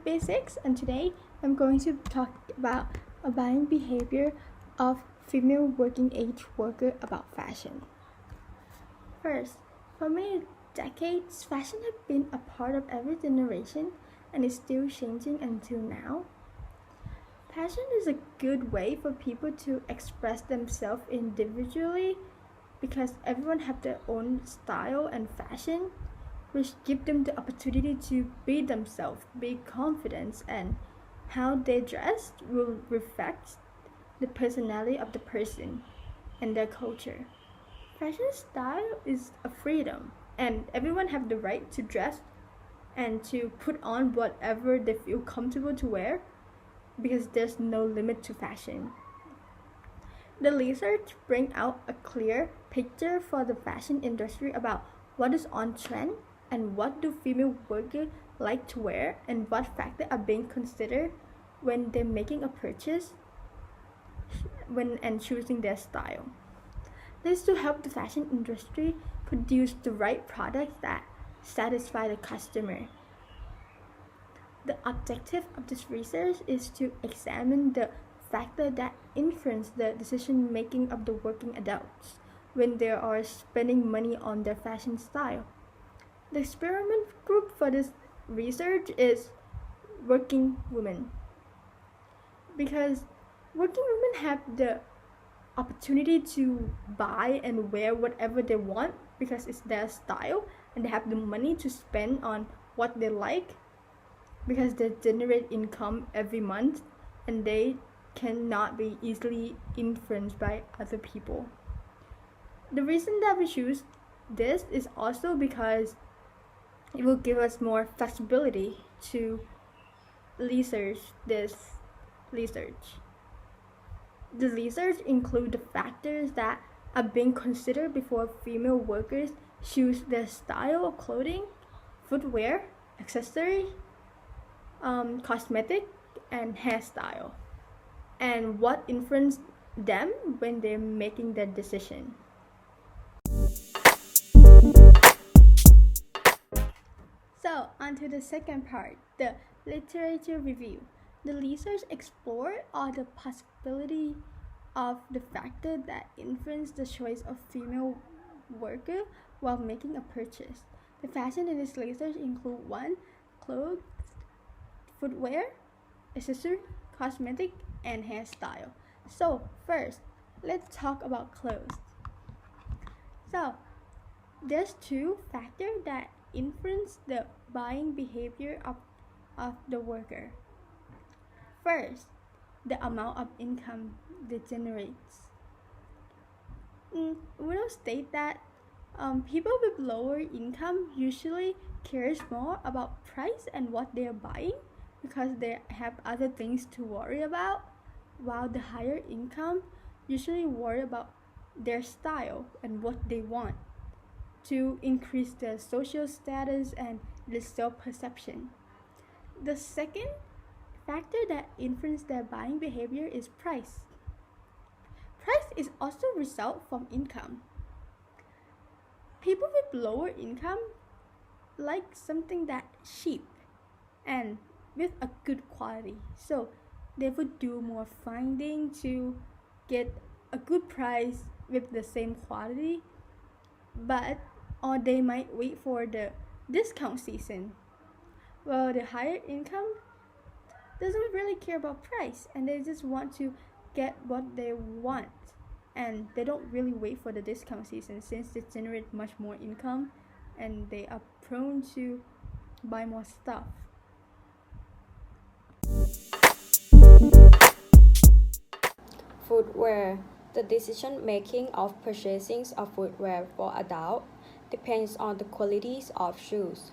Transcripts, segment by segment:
Basics, and today I'm going to talk about a buying behavior of female working age worker about fashion. First, for many decades, fashion has been a part of every generation and is still changing until now. Fashion is a good way for people to express themselves individually because everyone have their own style and fashion, which give them the opportunity to be themselves, be confident, and how they dress will reflect the personality of the person and their culture. Fashion style is a freedom, and everyone have the right to dress and to put on whatever they feel comfortable to wear because there's no limit to fashion. The research bring out a clear picture for the fashion industry about what is on trend and what do female workers like to wear and what factors are being considered when they're making a purchase and choosing their style. This to help the fashion industry produce the right products that satisfy the customer. The objective of this research is to examine the factors that influence the decision making of the working adults when they are spending money on their fashion style. The experiment group for this research is working women because working women have the opportunity to buy and wear whatever they want because it's their style and they have the money to spend on what they like because they generate income every month and they cannot be easily influenced by other people. The reason that we choose this is also because it will give us more flexibility to research this research. The research include the factors that are being considered before female workers choose their style of clothing, footwear, accessory, cosmetic, and hairstyle, and what influenced them when they're making their decision. So, on to the second part, the literature review. The research explored all the possibility of the factor that influence the choice of female worker while making a purchase. The fashion in this research include one, clothes, footwear, accessory, cosmetic, and hairstyle. So first, let's talk about clothes. So there's two factors that influence the buying behavior of the worker. First, the amount of income they generates. We will state that people with lower income usually cares more about price and what they are buying because they have other things to worry about, while the higher income usually worry about their style and what they want to increase their social status and their self-perception. The second factor that influences their buying behavior is price. Price is also result from income. People with lower income like something that cheap and with a good quality. So they would do more finding to get a good price with the same quality, but or they might wait for the discount season. Well, the higher income doesn't really care about price and they just want to get what they want and they don't really wait for the discount season since they generate much more income and they are prone to buy more stuff. Footwear. The decision making of purchasing of footwear for adults depends on the qualities of shoes.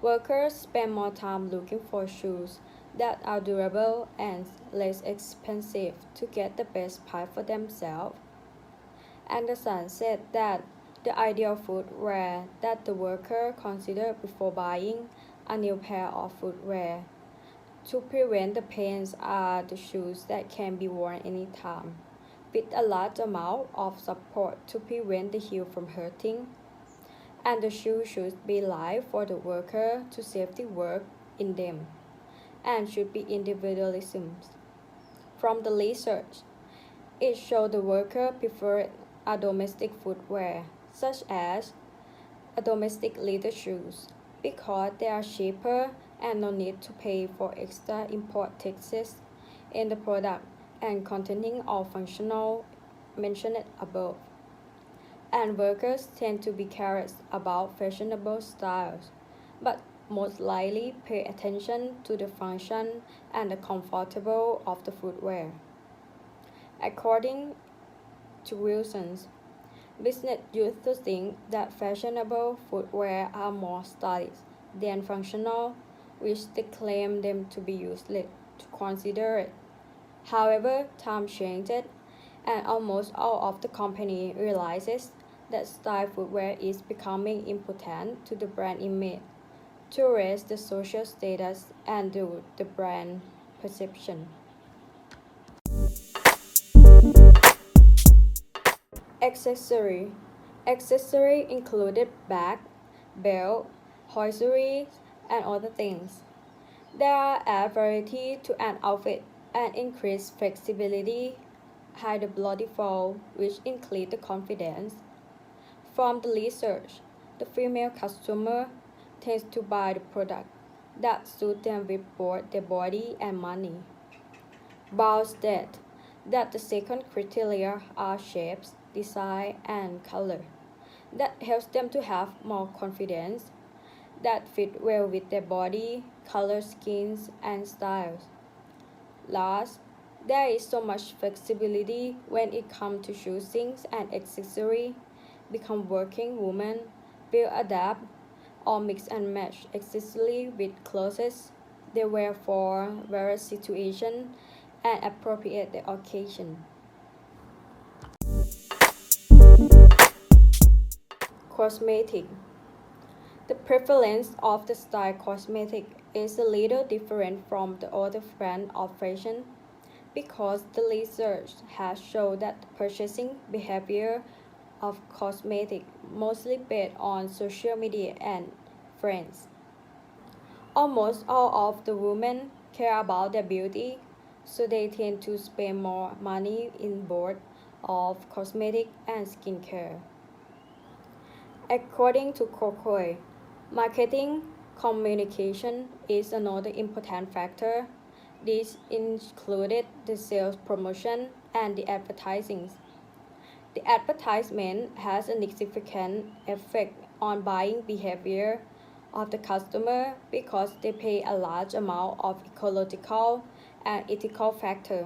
Workers spend more time looking for shoes that are durable and less expensive to get the best price for themselves. Anderson said that the ideal footwear that the worker considered before buying a new pair of footwear to prevent the pains are the shoes that can be worn anytime, with a large amount of support to prevent the heel from hurting. And the shoes should be light for the worker to safely work in them. and should be individualism. From the research, it showed the worker preferred a domestic footwear, such as a domestic leather shoes, because they are cheaper and no need to pay for extra import taxes in the product and containing all functional mentioned above. And workers tend to be careless about fashionable styles, but most likely pay attention to the function and the comfortable of the footwear. According to Wilson's, business used to think that fashionable footwear are more stylish than functional, which they claim them to be useless to consider it. However, time changed, and almost all of the company realizes that style footwear is becoming important to the brand image to raise the social status and the brand perception. Accessory. Accessory included bag, belt, hosiery, and other things. There are a variety to an outfit and increase flexibility, hide the bloody fall, which increase the confidence. From the research, the female consumer tends to buy the product that suit them with both their body and money. Bowles that the second criteria are shapes, design, and color. That helps them to have more confidence that fit well with their body, color, skins, and styles. Last, there is so much flexibility when it comes to choosing and accessory. Become working women will adapt or mix and match accessory with clothes they wear for various situations and appropriate the occasion. Cosmetic. The prevalence of the style cosmetic is a little different from the other brand of fashion because the research has shown that the purchasing behavior of cosmetic mostly based on social media and friends. Almost all of the women care about their beauty, so they tend to spend more money in both of cosmetic and skincare. According to Kokoi, marketing communication is another important factor. This included the sales promotion and the advertising. The advertisement has a significant effect on buying behavior of the customer because they pay a large amount of ecological and ethical factors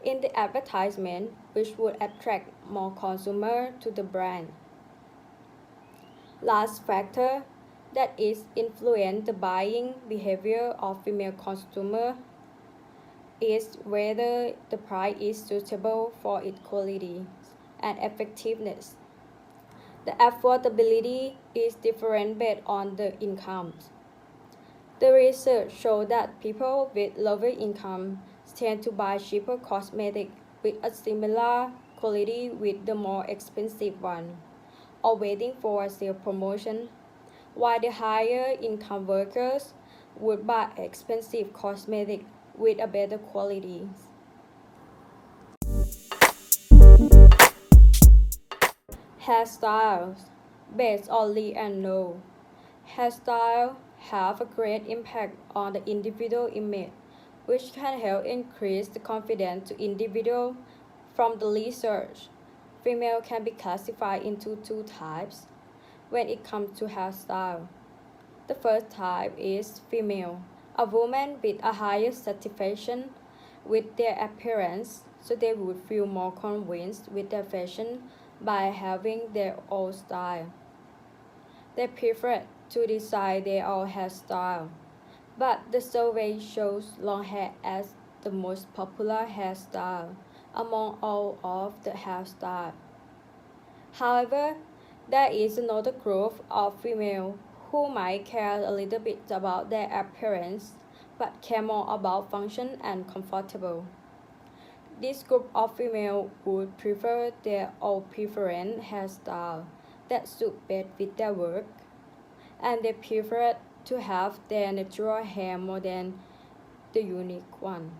in the advertisement, which would attract more consumers to the brand. Last factor that is influence the buying behavior of female consumer is whether the price is suitable for its quality and effectiveness. The affordability is different based on the incomes. The research showed that people with lower income tend to buy cheaper cosmetics with a similar quality with the more expensive one, or waiting for a sale promotion, while the higher income workers would buy expensive cosmetics with a better quality. Hairstyles. Based on Lee and Low, hairstyles have a great impact on the individual image, which can help increase the confidence to individual. From the research, female can be classified into two types when it comes to hairstyle. The first type is female, a woman with a higher satisfaction with their appearance, so they would feel more convinced with their fashion by having their own style. They prefer to design their own hairstyle, but the survey shows long hair as the most popular hairstyle among all of the hairstyles. However, there is another group of female who might care a little bit about their appearance but care more about function and comfortable. This group of female would prefer their own preferred hairstyle that suit best with their work, and they prefer to have their natural hair more than the unique one.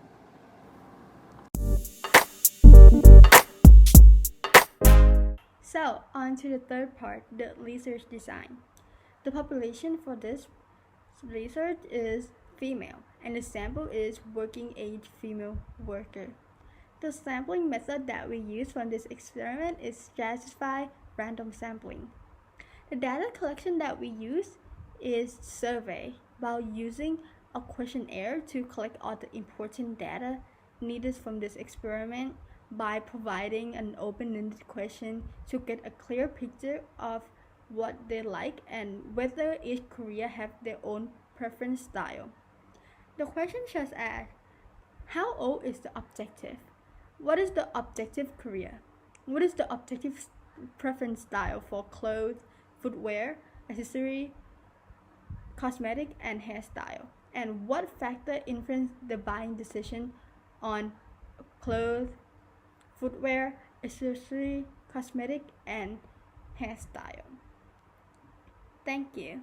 So, on to the third part, the research design. The population for this research is female, and the sample is working age female worker. The sampling method that we use from this experiment is stratified random sampling. The data collection that we use is survey while using a questionnaire to collect all the important data needed from this experiment by providing an open-ended question to get a clear picture of what they like and whether each career have their own preference style. The question just asked, how old is the objective? What is the objective career? What is the objective preference style for clothes, footwear, accessory, cosmetic, and hairstyle? And what factor influence the buying decision on clothes, footwear, accessory, cosmetic, and hairstyle? Thank you.